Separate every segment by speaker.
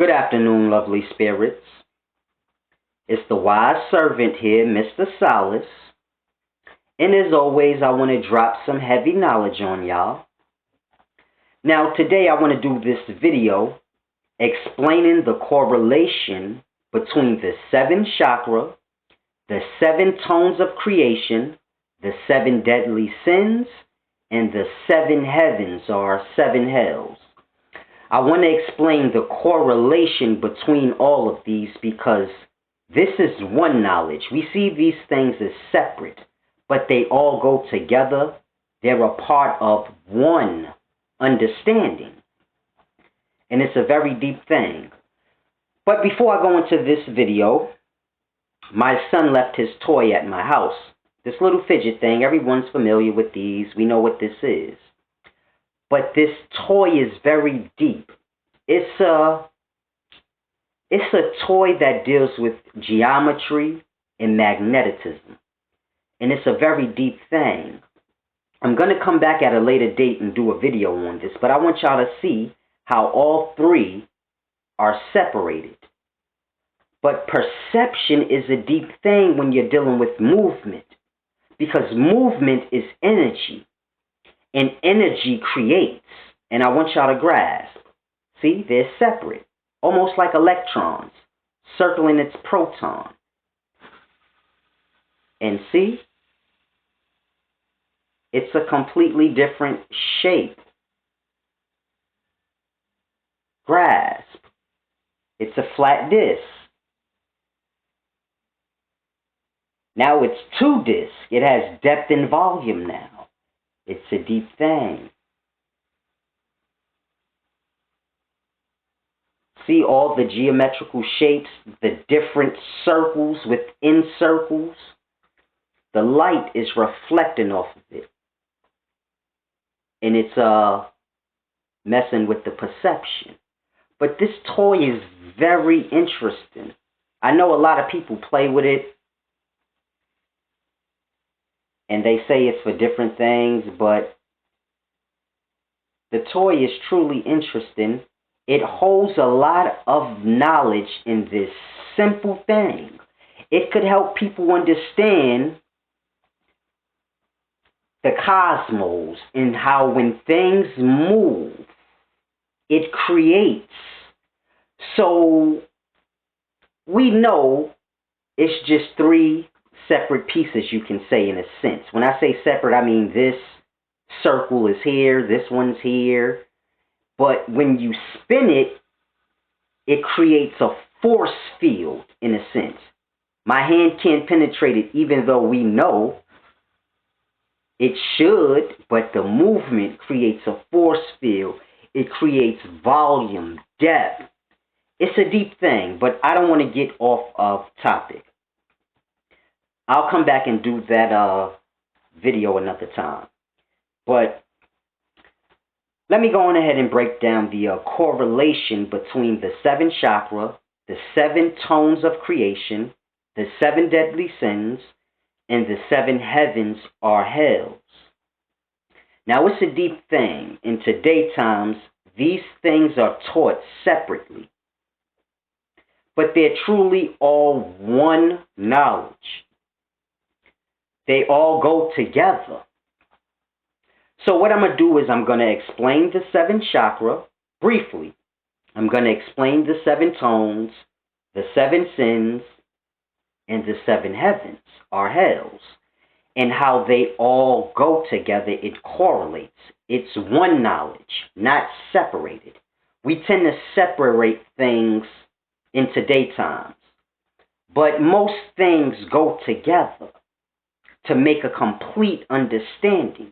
Speaker 1: Good afternoon, lovely spirits. It's the wise servant here, Mr. Solace. And as always, I want to drop some heavy knowledge on y'all. Now, today I want to do this video explaining the correlation between the 7 chakra, the 7 tones of creation, the 7 deadly sins, and the 7 heavens or 7 hells. I want to explain the correlation between all of these because this is one knowledge. We see these things as separate, but they all go together. They're a part of one understanding. And it's a very deep thing. But before I go into this video, my son left his toy at my house. This little fidget thing, everyone's familiar with these. We know what this is. But this toy is very deep. It's a toy that deals with geometry and magnetism. And it's a very deep thing. I'm going to come back at a later date and do a video on this, but I want y'all to see how all three are separated. But perception is a deep thing when you're dealing with movement, because movement is energy. And energy creates, and I want y'all to grasp. See, they're separate, almost like electrons circling its proton. And see, it's a completely different shape. Grasp. It's a flat disc. Now it's 2 discs. It has depth and volume now. It's a deep thing. See all the geometrical shapes, the different circles within circles? The light is reflecting off of it. And it's messing with the perception. But this toy is very interesting. I know a lot of people play with it. And they say it's for different things, but the toy is truly interesting. It holds a lot of knowledge in this simple thing. It could help people understand the cosmos and how when things move, it creates. So we know it's just 3 separate pieces, you can say, in a sense. When I say separate, I mean this circle is here, this one's here. But when you spin it, it creates a force field, in a sense. My hand can't penetrate it, even though we know it should, but the movement creates a force field. It creates volume, depth. It's a deep thing, but I don't want to get off of topic. I'll come back and do that video another time. But let me go on ahead and break down the correlation between the 7 chakra, the 7 tones of creation, the 7 deadly sins, and the 7 heavens or hells. Now, it's a deep thing. In today's times, these things are taught separately. But they're truly all one knowledge. They all go together. So what I'm going to do is I'm going to explain the 7 chakra briefly. I'm going to explain the 7 tones, the 7 sins, and the 7 heavens or hells, and how they all go together. It correlates. It's one knowledge, not separated. We tend to separate things in today's times, but most things go together to make a complete understanding.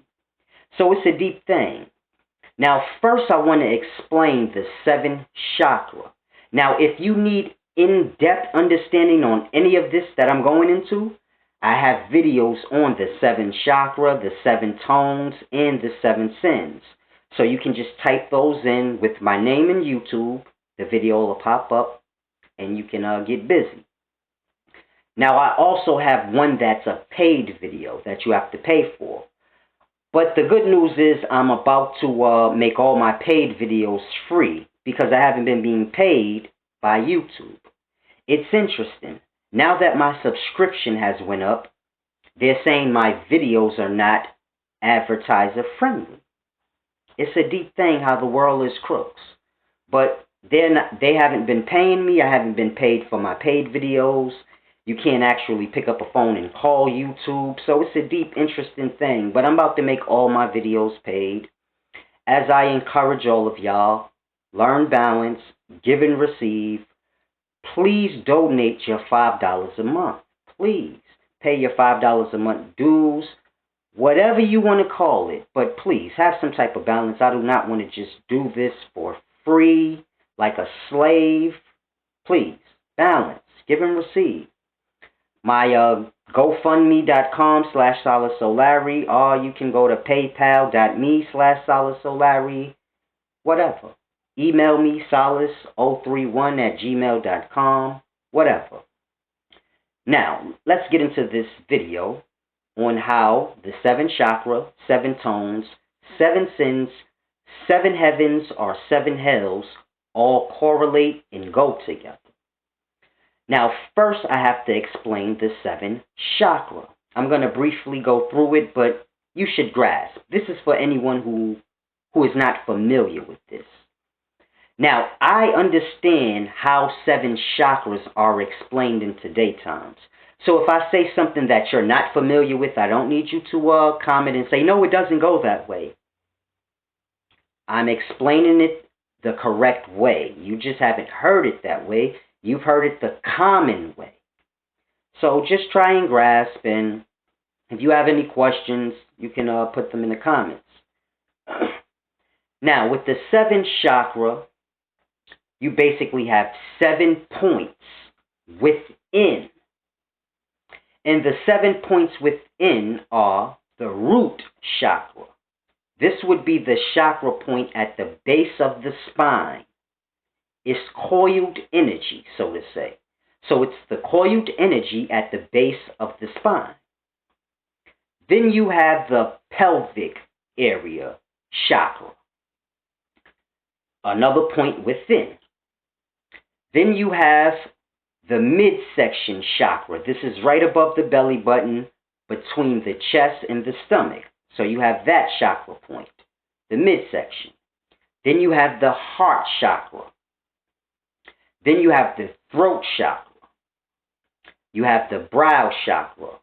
Speaker 1: So it's a deep thing. Now, first I want to explain the 7 chakra. Now, if you need in-depth understanding on any of this that I'm going into, I have videos on the 7 chakra, the 7 tones, and the 7 sins. So you can just type those in with my name in YouTube. The video will pop up, and you can get busy. Now, I also have one that's a paid video that you have to pay for. But the good news is I'm about to make all my paid videos free because I haven't been being paid by YouTube. It's interesting. Now that my subscription has went up, they're saying my videos are not advertiser friendly. It's a deep thing how the world is crooks. But they haven't been paying me. I haven't been paid for my paid videos. You can't actually pick up a phone and call YouTube. So it's a deep, interesting thing. But I'm about to make all my videos paid. As I encourage all of y'all, learn balance, give and receive. Please donate your $5 a month. Please pay your $5 a month dues, whatever you want to call it. But please have some type of balance. I do not want to just do this for free like a slave. Please, balance, give and receive. My GoFundMe.com/SolidSolari, or you can go to PayPal.me/SolidSolari, whatever. Email me, solis031@gmail.com, whatever. Now, let's get into this video on how the 7 chakra, 7 tones, 7 sins, 7 heavens, or 7 hells all correlate and go together. Now, first I have to explain the 7 chakra. I'm going to briefly go through it, but you should grasp. This is for anyone who is not familiar with this. Now, I understand how 7 chakras are explained in today's times. So if I say something that you're not familiar with, I don't need you to comment and say, no, it doesn't go that way. I'm explaining it the correct way. You just haven't heard it that way. You've heard it the common way. So just try and grasp, and if you have any questions, you can put them in the comments. Now, with the 7 chakra, you basically have 7 points within. And the 7 points within are the root chakra. This would be the chakra point at the base of the spine. It's coiled energy, so to say. So it's the coiled energy at the base of the spine. Then you have the pelvic area chakra, another point within. Then you have the midsection chakra. This is right above the belly button, between the chest and the stomach. So you have that chakra point, the midsection. Then you have the heart chakra. Then you have the throat chakra. You have the brow chakra,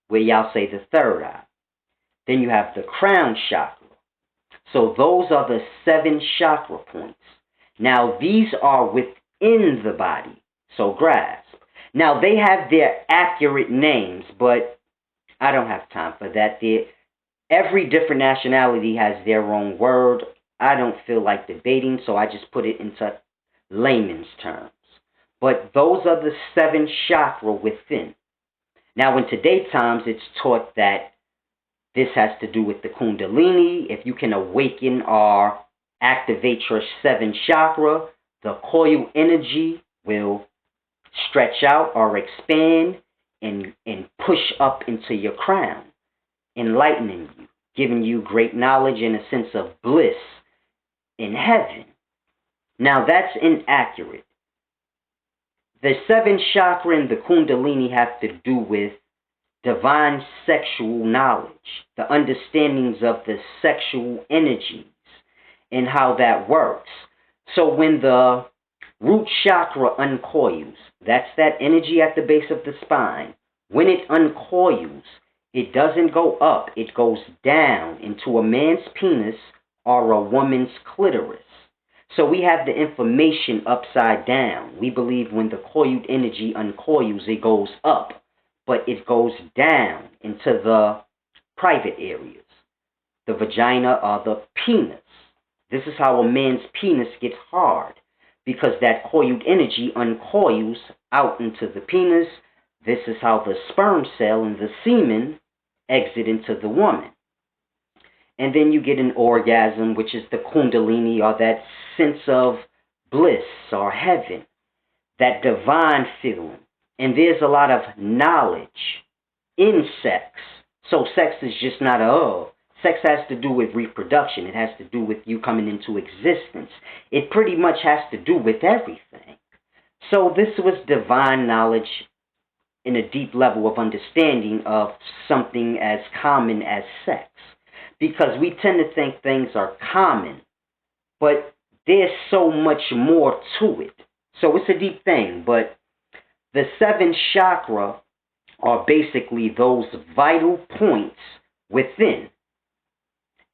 Speaker 1: where y'all say the third eye. Then you have the crown chakra. So those are the 7 chakra points. Now these are within the body, so grasp. Now they have their accurate names, but I don't have time for that. Every different nationality has their own word. I don't feel like debating, so I just put it into layman's terms. But those are the 7 chakra within. Now in today's times, it's taught that this has to do with the Kundalini. If you can awaken or activate your 7 chakra, the coil energy will stretch out or expand and push up into your crown, enlightening you, giving you great knowledge and a sense of bliss in heaven. Now that's inaccurate. The 7 chakra and the Kundalini have to do with divine sexual knowledge, the understandings of the sexual energies and how that works. So when the root chakra uncoils, that's that energy at the base of the spine. When it uncoils, it doesn't go up, it goes down into a man's penis or a woman's clitoris. So we have the information upside down. We believe when the coiled energy uncoils, it goes up, but it goes down into the private areas, the vagina or the penis. This is how a man's penis gets hard, because that coiled energy uncoils out into the penis. This is how the sperm cell and the semen exit into the woman. And then you get an orgasm, which is the Kundalini, or that sense of bliss or heaven, that divine feeling. And there's a lot of knowledge in sex. So sex is just not sex has to do with reproduction. It has to do with you coming into existence. It pretty much has to do with everything. So this was divine knowledge in a deep level of understanding of something as common as sex. Because we tend to think things are common, but there's so much more to it. So it's a deep thing, but the seven chakra are basically those vital points within.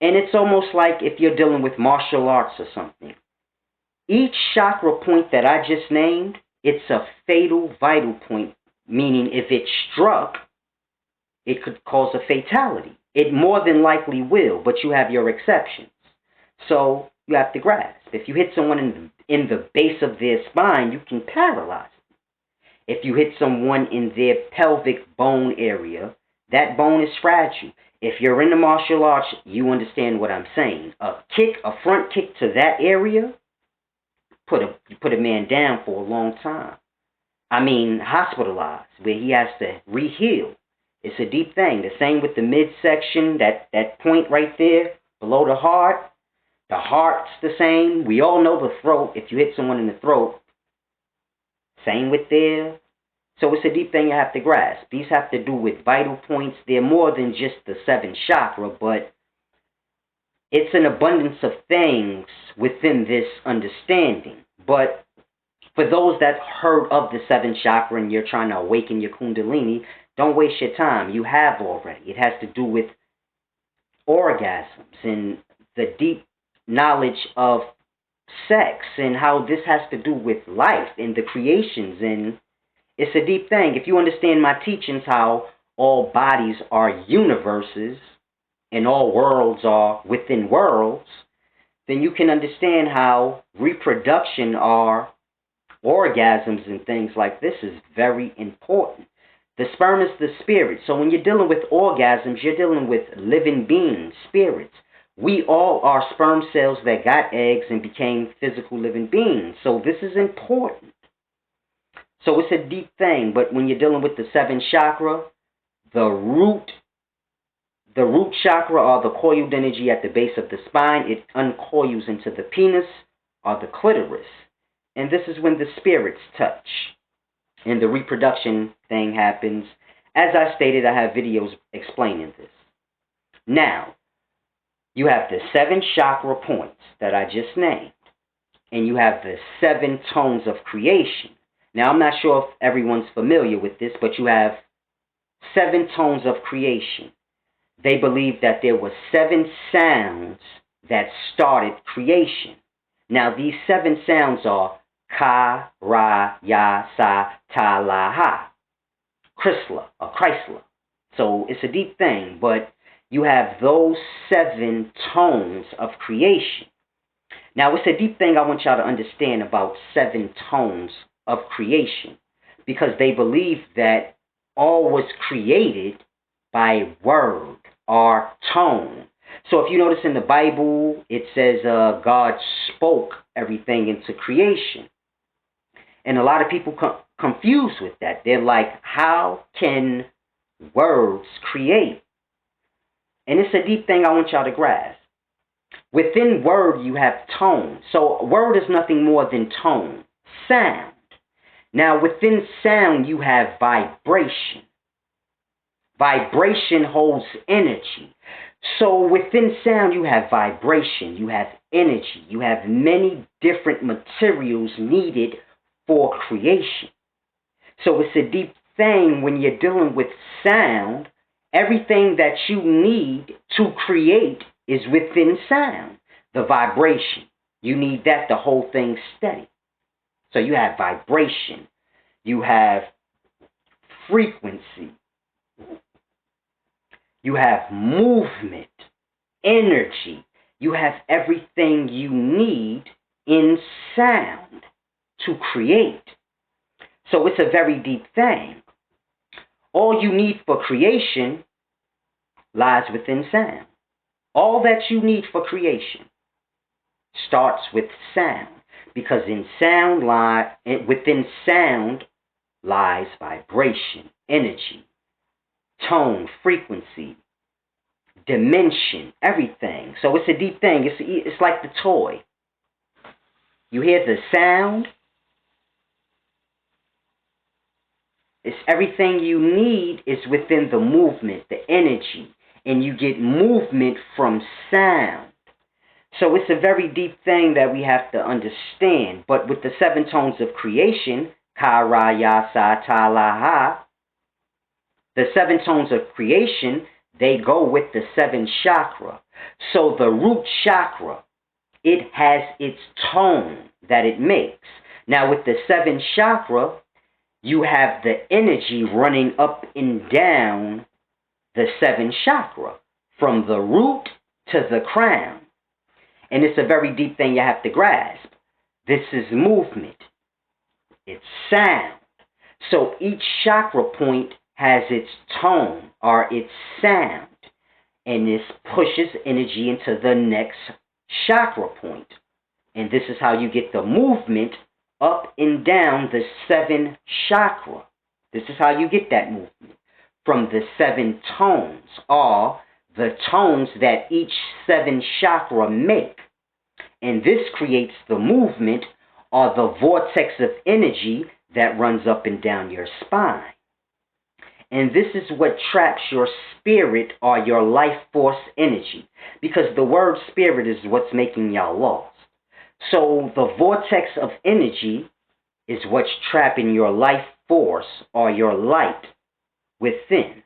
Speaker 1: And it's almost like if you're dealing with martial arts or something. Each chakra point that I just named, it's a fatal vital point, meaning if it struck, it could cause a fatality. It more than likely will, but you have your exceptions. So you have to grasp. If you hit someone in the base of their spine, you can paralyze them. If you hit someone in their pelvic bone area, that bone is fragile. If you're in the martial arts, you understand what I'm saying. A front kick to that area, you put a man down for a long time. I mean, hospitalized, where he has to re-heal. It's a deep thing. The same with the midsection, that point right there, below the heart. The heart's the same. We all know the throat. If you hit someone in the throat, same with there. So it's a deep thing you have to grasp. These have to do with vital points. They're more than just the seven chakra, but it's an abundance of things within this understanding. But for those that heard of the seven chakra and you're trying to awaken your kundalini, don't waste your time. You have already. It has to do with orgasms and the deep knowledge of sex and how this has to do with life and the creations. And it's a deep thing. If you understand my teachings, how all bodies are universes and all worlds are within worlds, then you can understand how reproduction are orgasms and things like this is very important. The sperm is the spirit. So when you're dealing with orgasms, you're dealing with living beings, spirits. We all are sperm cells that got eggs and became physical living beings. So this is important. So it's a deep thing. But when you're dealing with the seven chakra, the root chakra, or the coiled energy at the base of the spine, it uncoils into the penis or the clitoris. And this is when the spirits touch. And the reproduction thing happens. As I stated, I have videos explaining this. Now, you have the seven chakra points that I just named. And you have the seven tones of creation. Now, I'm not sure if everyone's familiar with this, but you have seven tones of creation. They believe that there were seven sounds that started creation. Now, these seven sounds are Ka, Ra, Ya, Sa, Ta, La, Ha. Chrysler. So it's a deep thing, but you have those seven tones of creation. Now, it's a deep thing I want y'all to understand about seven tones of creation, because they believe that all was created by word or tone. So if you notice in the Bible, it says God spoke everything into creation. And a lot of people confused with that. They're like, how can words create? And it's a deep thing I want y'all to grasp. Within word, you have tone. So word is nothing more than tone, sound. Now, within sound, you have vibration. Vibration holds energy. So within sound, you have vibration, you have energy, you have many different materials needed for creation. So it's a deep thing when you're dealing with sound. Everything that you need to create is within sound. The vibration. You need that to hold things steady. So you have vibration. You have frequency. You have movement, energy. You have everything you need in sound to create. So it's a very deep thing. All you need for creation lies within sound. All that you need for creation starts with sound, because within sound lies vibration, energy, tone, frequency, dimension, everything. So it's a deep thing. It's like the toy. You hear the sound, It's everything you need is within the movement, the energy, and you get movement from sound. So it's a very deep thing that we have to understand. But with the 7 tones of creation, Ka, Ra, Ya, Sa, Ta, La, Ha, the 7 tones of creation, they go with the 7 chakra. So the root chakra, it has its tone that it makes. Now with the 7 chakra, you have the energy running up and down the 7 chakra, from the root to the crown. And it's a very deep thing you have to grasp. This is movement. It's sound. So each chakra point has its tone or its sound. And this pushes energy into the next chakra point. And this is how you get the movement up and down the 7 chakra. This is how you get that movement. From the 7 tones, or the tones that each 7 chakra make. And this creates the movement or the vortex of energy that runs up and down your spine. And this is what traps your spirit or your life force energy. Because the word spirit is what's making y'all lost. So the vortex of energy is what's trapping your life force or your light within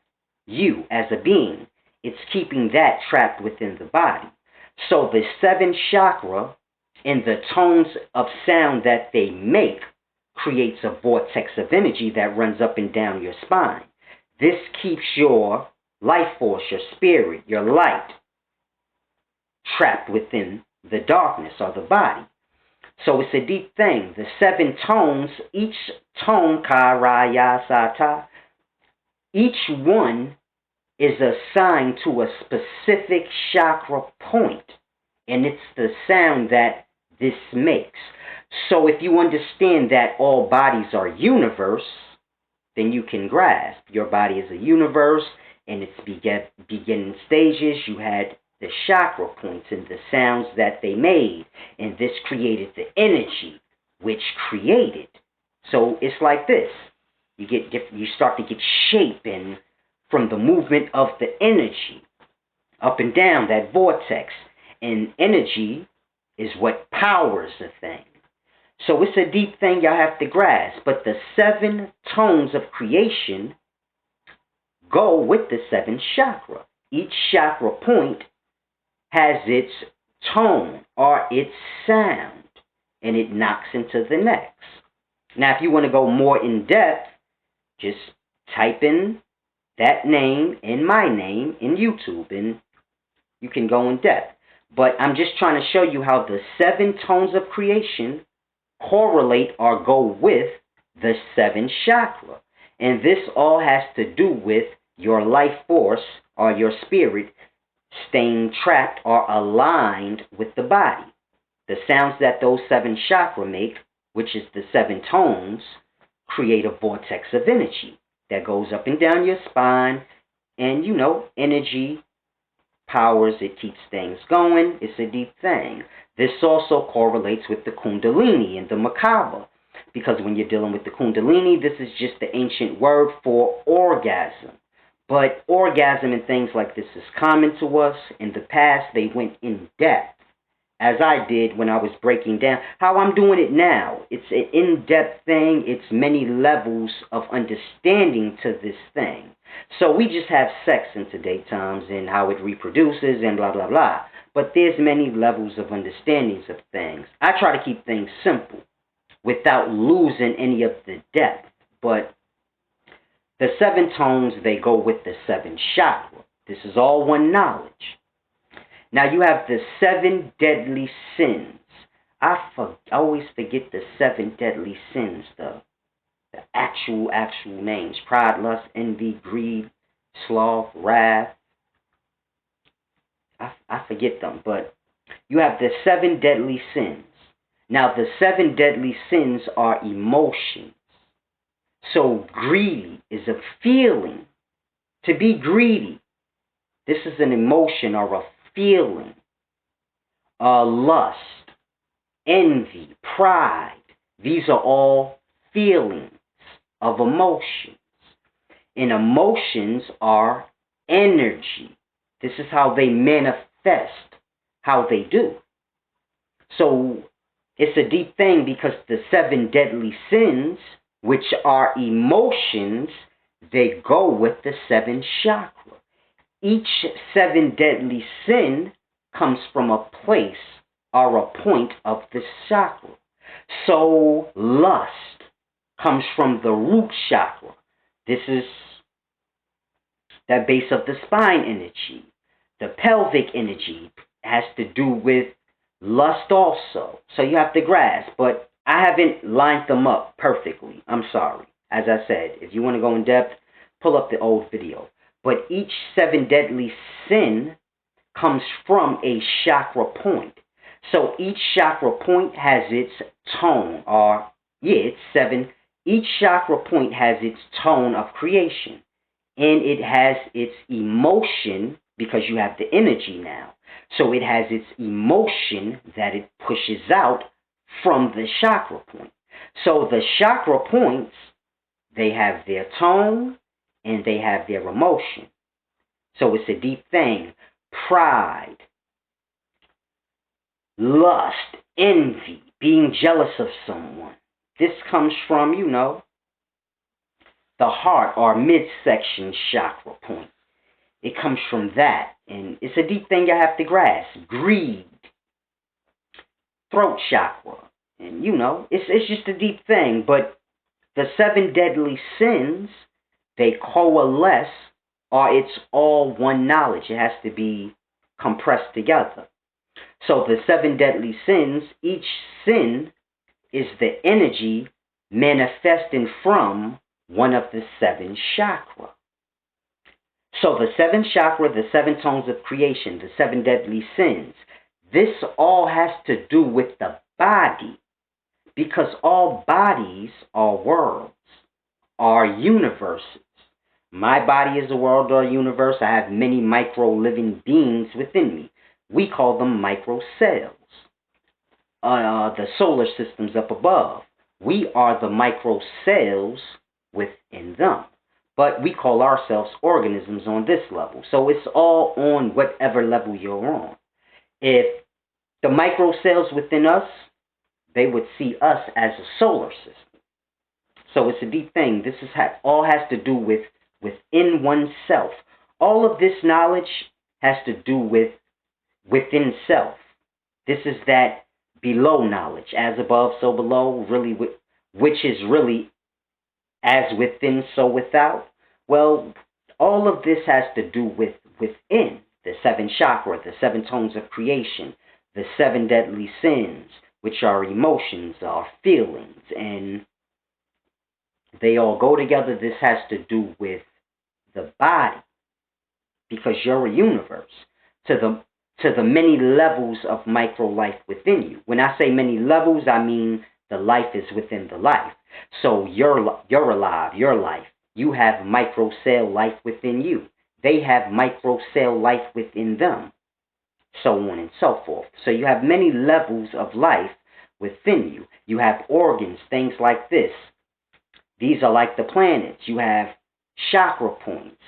Speaker 1: you as a being. It's keeping that trapped within the body. So the 7 chakra and the tones of sound that they make creates a vortex of energy that runs up and down your spine. This keeps your life force, your spirit, your light trapped within the darkness or the body. So it's a deep thing. The 7 tones, each tone, Ka, Ra, Ya, Sa, Ta, each one is assigned to a specific chakra point, and it's the sound that this makes. So if you understand that all bodies are universe, then you can grasp your body is a universe, and its beginning stages, you had the chakra points and the sounds that they made, and this created the energy which created. So it's like this. You start to get shape and from the movement of the energy up and down that vortex. And energy is what powers the thing. So it's a deep thing y'all have to grasp. But the 7 tones of creation go with the 7 chakra. Each chakra point has its tone or its sound, and it knocks into the next. Now, if you want to go more in depth, just type in that name and my name in YouTube, and you can go in depth. But I'm just trying to show you how the 7 tones of creation correlate or go with the 7 chakra. And this all has to do with your life force or your spirit staying trapped or aligned with the body. The sounds that those 7 chakra make, which is the 7 tones, create a vortex of energy that goes up and down your spine. And energy powers, it keeps things going. It's a deep thing. This also correlates with the Kundalini and the Macabre, because when you're dealing with the Kundalini, this is just the ancient word for orgasm. But orgasm and things like this is common to us. In the past, they went in depth, as I did when I was breaking down how I'm doing it now. It's an in-depth thing. It's many levels of understanding to this thing. So we just have sex in today's times and how it reproduces and blah, blah, blah. But there's many levels of understandings of things. I try to keep things simple without losing any of the depth. But the 7 tones, they go with the 7 chakra. This is all one knowledge. Now you have the 7 deadly sins. I always forget the 7 deadly sins, the actual names. Pride, lust, envy, greed, sloth, wrath. I forget them, but you have the 7 deadly sins. Now the 7 deadly sins are emotions. So greedy is a feeling. To be greedy, this is an emotion or a feeling. Lust, envy, pride, these are all feelings of emotions. And emotions are energy. This is how they manifest, how they do. So it's a deep thing because the 7 deadly sins, which are emotions, they go with the 7th chakra. Each 7 deadly sin comes from a place or a point of the chakra. So lust comes from the root chakra. This is that base of the spine energy. The pelvic energy has to do with lust also. So you have to grasp, but I haven't lined them up perfectly. I'm sorry. As I said, if you want to go in depth, pull up the old video. But each 7 deadly sin comes from a chakra point. So each chakra point has its tone, or it's 7. Each chakra point has its tone of creation. And it has its emotion, because you have the energy now. So it has its emotion that it pushes out from the chakra point. So the chakra points, they have their tone and they have their emotion. So it's a deep thing. Pride, lust, envy, being jealous of someone. This comes from, the heart or midsection chakra point. It comes from that. And it's a deep thing you have to grasp. Greed, throat chakra. And it's just a deep thing. But the 7 deadly sins, they coalesce, or it's all one knowledge. It has to be compressed together. So the 7 deadly sins, each sin is the energy manifesting from one of the 7 chakra. So the 7th chakra, the 7 tones of creation, the 7 deadly sins, this all has to do with the body, because all bodies are worlds, are universes. My body is a world or a universe. I have many micro living beings within me. We call them micro cells. The solar systems up above, we are the micro cells within them. But we call ourselves organisms on this level. So it's all on whatever level you're on. If the micro cells within us, they would see us as a solar system. So it's a deep thing. This is all has to do with within oneself. All of this knowledge has to do with within self. This is that below knowledge, as above, so below, really, which is really as within, so without. Well, all of this has to do with within the 7 chakra, the 7 tones of creation, the 7 deadly sins, which are emotions, are feelings, and they all go together. This has to do with the body, because you're a universe. To the many levels of micro life within you. When I say many levels, I mean the life is within the life. So you're alive, your life. You have micro cell life within you. They have micro cell life within them. So on and so forth. So you have many levels of life within you. You have organs, things like this. These are like the planets. You have chakra points.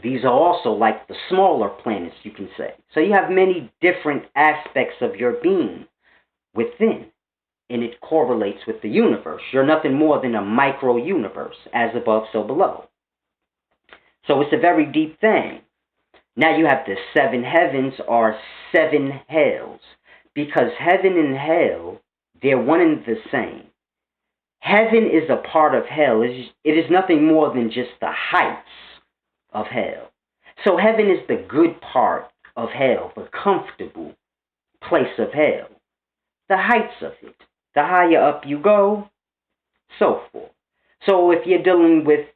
Speaker 1: These are also like the smaller planets, you can say. So you have many different aspects of your being within, and it correlates with the universe. You're nothing more than a micro-universe, as above, so below. So it's a very deep thing. Now you have the 7 heavens or 7 hells, because heaven and hell, they're one and the same. Heaven is a part of hell. It is nothing more than just the heights of hell. So heaven is the good part of hell, the comfortable place of hell, the heights of it. The higher up you go, so forth. So if you're dealing with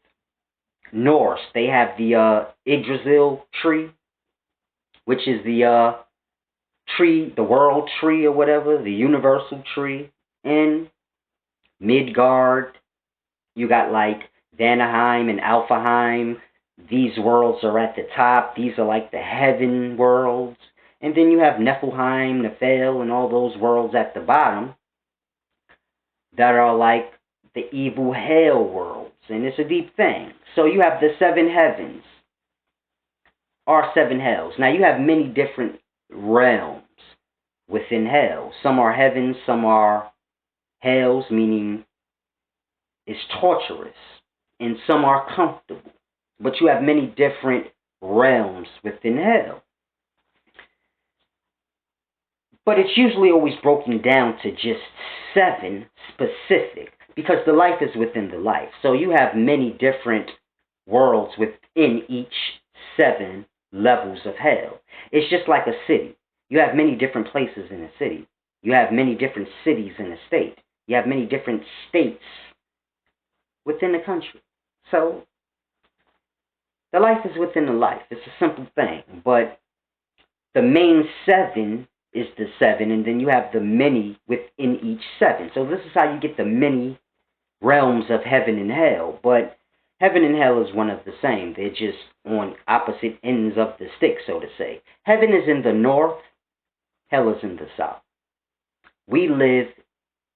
Speaker 1: Norse, they have the Yggdrasil tree, which is the tree, the world tree or whatever, the universal tree. In Midgard, you got like Vanaheim and Alfheim. These worlds are at the top. These are like the heaven worlds. And then you have Niflheim, Nephil, and all those worlds at the bottom that are like the evil hell worlds. and it's a deep thing. So you have the 7 heavens, or 7 hells. Now you have many different realms within hell. Some are heavens, some are hells, meaning it's torturous, and some are comfortable. But you have many different realms within hell. But it's usually always broken down to just 7 specific, because the life is within the life. So you have many different worlds within each 7 levels of hell. It's just like a city. You have many different places in a city. You have many different cities in a state. You have many different states within the country. So the life is within the life. It's a simple thing. But the main 7 is the 7, and then you have the many within each 7. So this is how you get the many realms of heaven and hell. But heaven and hell is one of the same. They're just on opposite ends of the stick, so to say. Heaven is in the north, hell is in the south. We live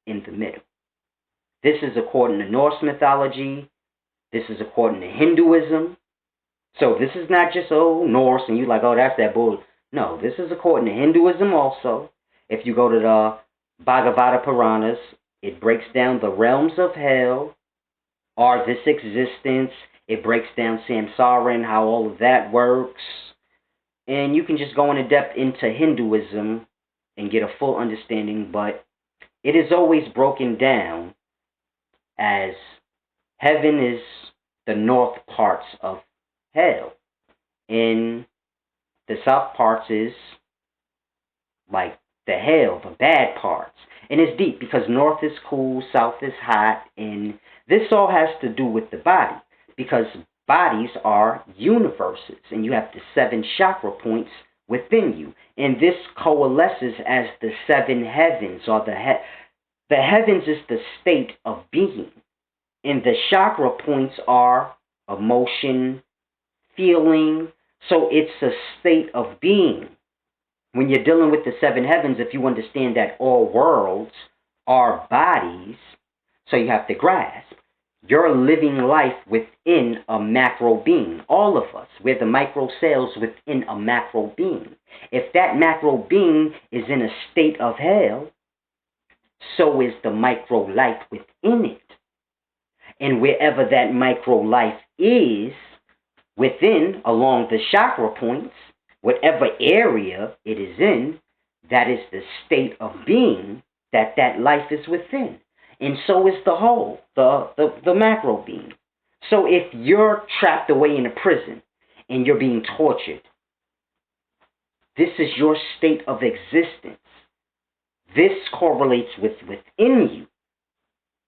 Speaker 1: in the middle. This is according to Norse mythology. This is according to Hinduism. So this is not just, Norse, and you're like, that's that bull. No, this is according to Hinduism also. If you go to the Bhagavata Puranas, it breaks down the realms of hell, or this existence. It breaks down samsara and how all of that works. And you can just go into depth into Hinduism and get a full understanding, but it is always broken down as heaven is the north parts of hell, and the south parts is like the hell, the bad parts. And it's deep because north is cool, south is hot, and this all has to do with the body, because bodies are universes, and you have the 7 chakra points within you, and this coalesces as the 7 heavens, or the heavens is the state of being, and the chakra points are emotion, feeling. So it's a state of being. When you're dealing with the 7 heavens, if you understand that all worlds are bodies, so you have to grasp, you're living life within a macro being. All of us, we're the micro cells within a macro being. If that macro being is in a state of hell, so is the micro life within it. And wherever that micro life is, within, along the chakra points, whatever area it is in, that is the state of being that life is within. And so is the whole, the macro being. So if you're trapped away in a prison and you're being tortured, this is your state of existence. This correlates within you.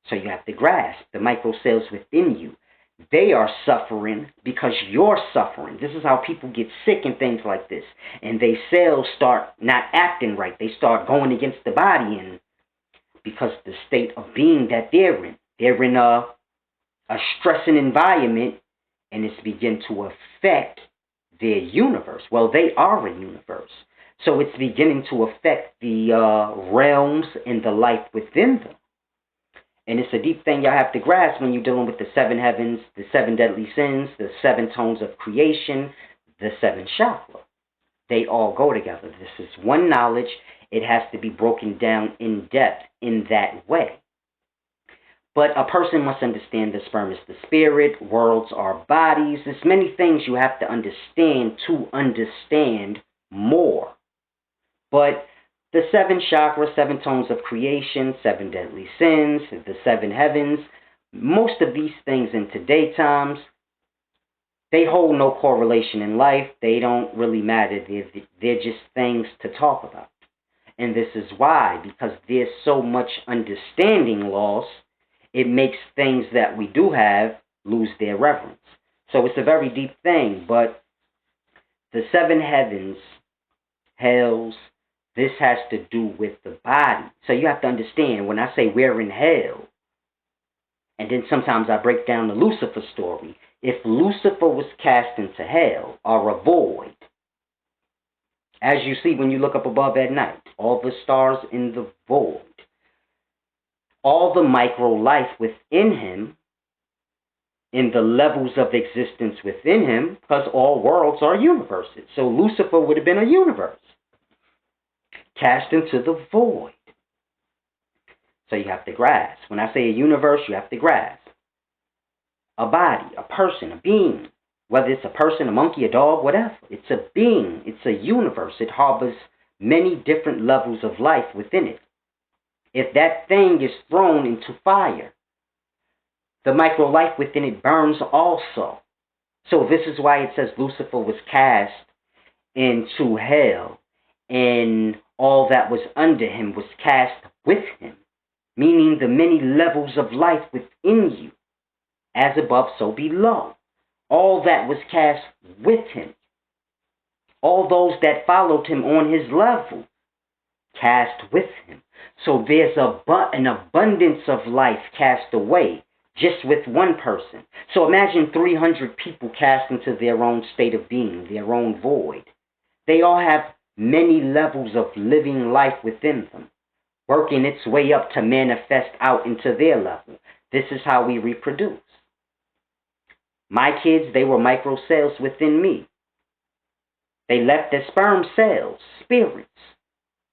Speaker 1: So you have to grasp the micro cells within you. They are suffering because you're suffering. This is how people get sick and things like this. And their cells start not acting right. They start going against the body, and because the state of being that they're in a stressing environment, and it's begin to affect their universe. Well, they are a universe. So it's beginning to affect the realms and the life within them. And it's a deep thing y'all have to grasp when you're dealing with the 7 heavens, the 7 deadly sins, the 7 tones of creation, the 7 chakra. They all go together. This is one knowledge. It has to be broken down in depth in that way. But a person must understand the sperm is the spirit, worlds are bodies. There's many things you have to understand more. But the 7 chakras, 7 tones of creation, 7 deadly sins, the 7 heavens, most of these things in today's times, they hold no correlation in life. They don't really matter. They're just things to talk about. And this is why, because there's so much understanding loss, it makes things that we do have lose their reverence. So it's a very deep thing, but the 7 heavens, hells, this has to do with the body. So you have to understand, when I say we're in hell, and then sometimes I break down the Lucifer story. If Lucifer was cast into hell, or a void, as you see when you look up above at night, all the stars in the void, all the micro life within him in the levels of existence within him, because all worlds are universes. So Lucifer would have been a universe cast into the void. So you have to grasp. When I say a universe, you have to grasp. A body, a person, a being. Whether it's a person, a monkey, a dog, whatever. It's a being. It's a universe. It harbors many different levels of life within it. If that thing is thrown into fire, the micro life within it burns also. So this is why it says Lucifer was cast into hell, and all that was under him was cast with him, meaning the many levels of life within you, as above, so below. All that was cast with him. All those that followed him on his level, cast with him. So there's an abundance of life cast away just with one person. So imagine 300 people cast into their own state of being, their own void. They all have many levels of living life within them, working its way up to manifest out into their level. This is how we reproduce. My kids, they were micro cells within me. They left as sperm cells, spirits.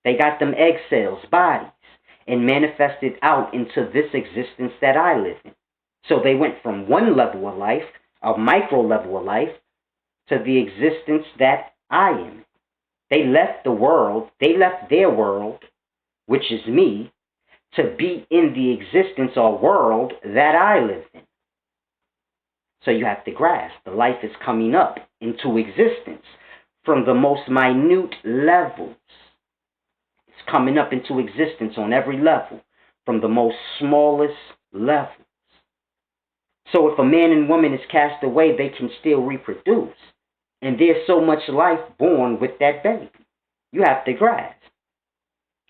Speaker 1: They got them egg cells, bodies, and manifested out into this existence that I live in. So they went from one level of life, a micro level of life, to the existence that I am. They left the world, they left their world, which is me, to be in the existence or world that I live in. So you have to grasp, the life is coming up into existence from the most minute levels. It's coming up into existence on every level, from the most smallest levels. So if a man and woman is cast away, they can still reproduce. And there's so much life born with that baby. You have to grasp.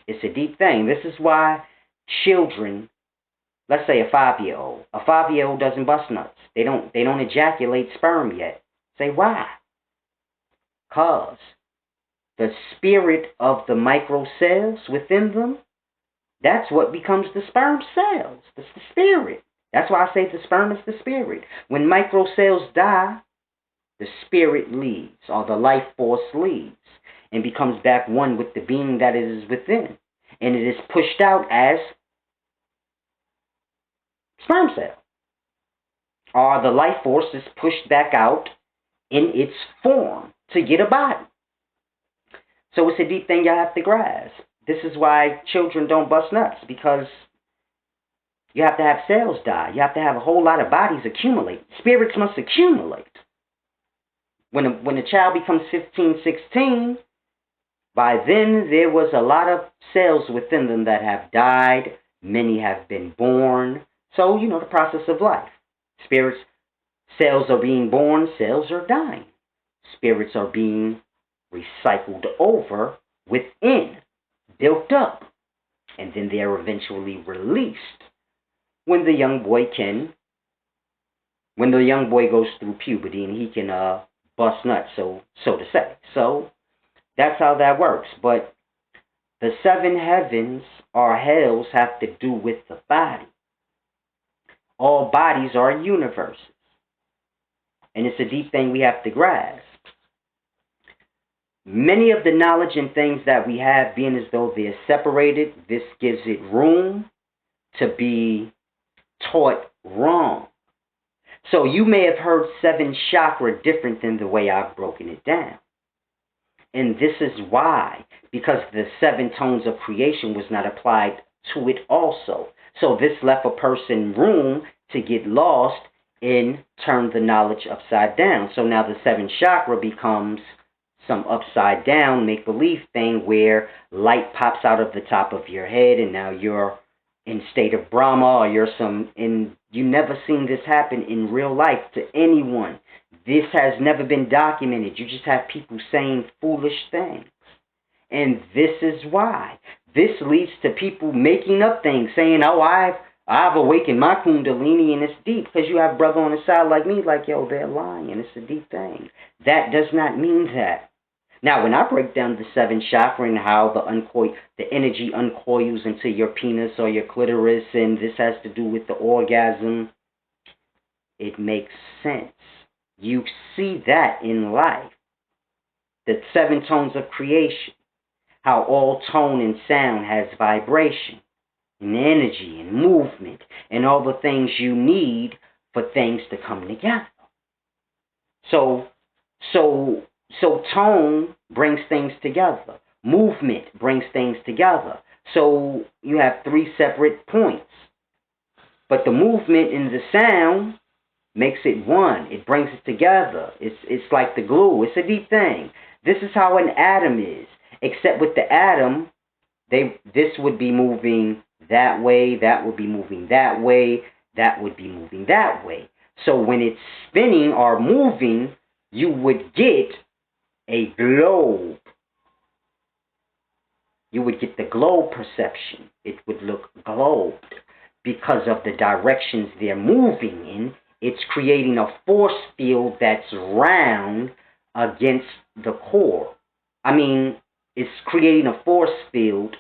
Speaker 1: It's a deep thing. This is why children, let's say a 5-year-old doesn't bust nuts. They don't ejaculate sperm yet. Say why? Because the spirit of the micro cells within them, that's what becomes the sperm cells. That's the spirit. That's why I say the sperm is the spirit. When micro cells die, the spirit leaves, or the life force leaves, and becomes back one with the being that it is within. And it is pushed out as sperm cell. Or the life force is pushed back out in its form to get a body. So it's a deep thing you have to grasp. This is why children don't bust nuts, because you have to have cells die. You have to have a whole lot of bodies accumulate. Spirits must accumulate. When a child becomes 15, 16, by then there was a lot of cells within them that have died. Many have been born. So, the process of life. Spirits, cells are being born, cells are dying. Spirits are being recycled over within, built up, and then they are eventually released when the young boy goes through puberty and he can bust nuts, so to say. So that's how that works. But the 7 heavens or hells have to do with the body. All bodies are universes. And it's a deep thing we have to grasp. Many of the knowledge and things that we have being as though they're separated, this gives it room to be taught wrong. So you may have heard 7 chakra different than the way I've broken it down. And this is why, because the 7 tones of creation was not applied to it also. So this left a person room to get lost and turn the knowledge upside down. So now the 7 chakra becomes some upside down make-believe thing where light pops out of the top of your head and now you're in state of Brahma, or you never seen this happen in real life to anyone. This has never been documented. You just have people saying foolish things. And this is why. This leads to people making up things, saying, oh, I've awakened my kundalini, and it's deep, because you have a brother on the side like me, like, yo, they're lying. It's a deep thing. That does not mean that. Now, when I break down the 7 chakra and how the energy uncoils into your penis or your clitoris, and this has to do with the orgasm, It makes sense. You see that in life. The 7 tones of creation. How all tone and sound has vibration and energy and movement and all the things you need for things to come together. So tone brings things together. Movement brings things together. So you have 3 separate points. But the movement and the sound makes it one. It brings it together. It's like the glue. It's a deep thing. This is how an atom is. Except with the atom, this would be moving that way, that would be moving that way, that would be moving that way. So when it's spinning or moving, you would get a globe. You would get the globe perception. It would look globed because of the directions they're moving in. It's creating a force field that's round against the core. It's creating a force field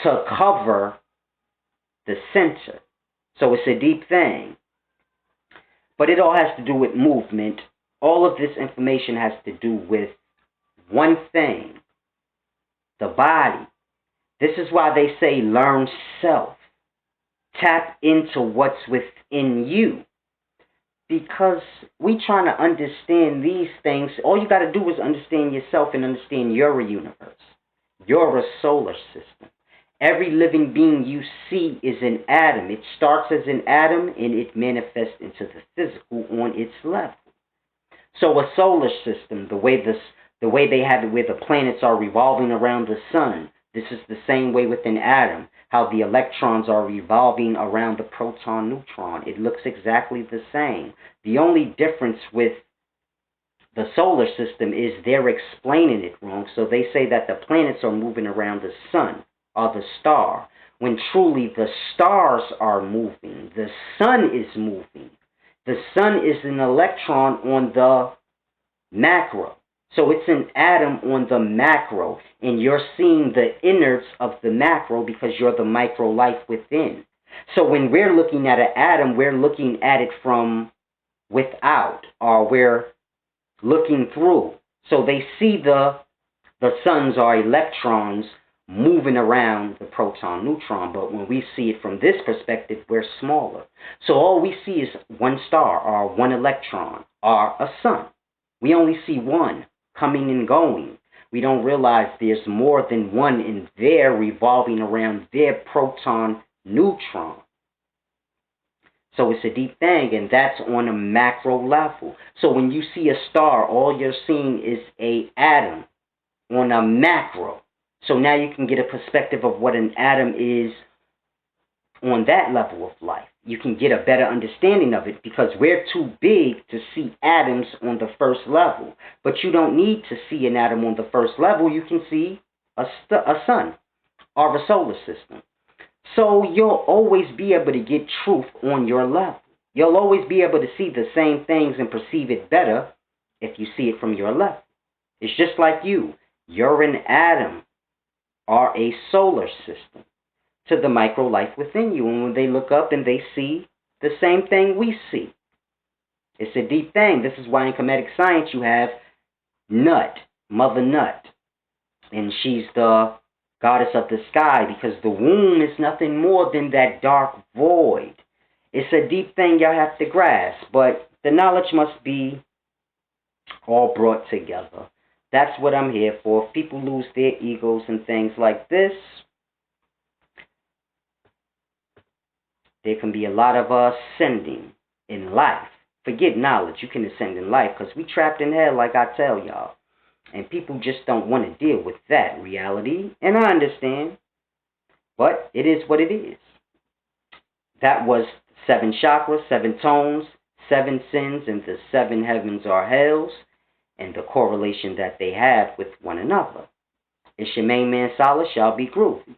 Speaker 1: to cover the center. So it's a deep thing. But it all has to do with movement. All of this information has to do with one thing. The body. This is why they say learn self. Tap into what's within you. Because we trying to understand these things. All you got to do is understand yourself and understand you're a universe. You're a solar system. Every living being you see is an atom. It starts as an atom and it manifests into the physical on its level. So a solar system, the way they have it where the planets are revolving around the sun, this is the same way with an atom. How the electrons are revolving around the proton neutron. It looks exactly the same. The only difference with the solar system is they're explaining it wrong. So they say that the planets are moving around the sun or the star, when truly the stars are moving. The sun is moving. The sun is an electron on the macro. So it's an atom on the macro, and you're seeing the innards of the macro because you're the micro life within. So when we're looking at an atom, we're looking at it from without, or we're looking through. So they see the suns or electrons moving around the proton neutron, but when we see it from this perspective, we're smaller. So all we see is one star or one electron or a sun. We only see one coming and going. We don't realize there's more than one in there revolving around their proton neutron. So it's a deep thing, and that's on a macro level. So when you see a star, all you're seeing is an atom on a macro. So now you can get a perspective of what an atom is on that level of life. You can get a better understanding of it because we're too big to see atoms on the first level. But you don't need to see an atom on the first level. You can see a sun or a solar system. So you'll always be able to get truth on your level. You'll always be able to see the same things and perceive it better if you see it from your level. It's just like you. You're an atom or a solar system to the micro life within you. And when they look up and they see the same thing we see. It's a deep thing. This is why in Kemetic science you have Nut, Mother Nut. And she's the goddess of the sky because the womb is nothing more than that dark void. It's a deep thing y'all have to grasp, but the knowledge must be all brought together. That's what I'm here for. If people lose their egos and things like this, there can be a lot of ascending in life. Forget knowledge. You can ascend in life because we trapped in hell like I tell y'all. And people just don't want to deal with that reality. And I understand. But it is what it is. That was 7 chakras, 7 tones, 7 sins, and the 7 heavens or hells, and the correlation that they have with one another. It's your main man, Solid, shall be groovy.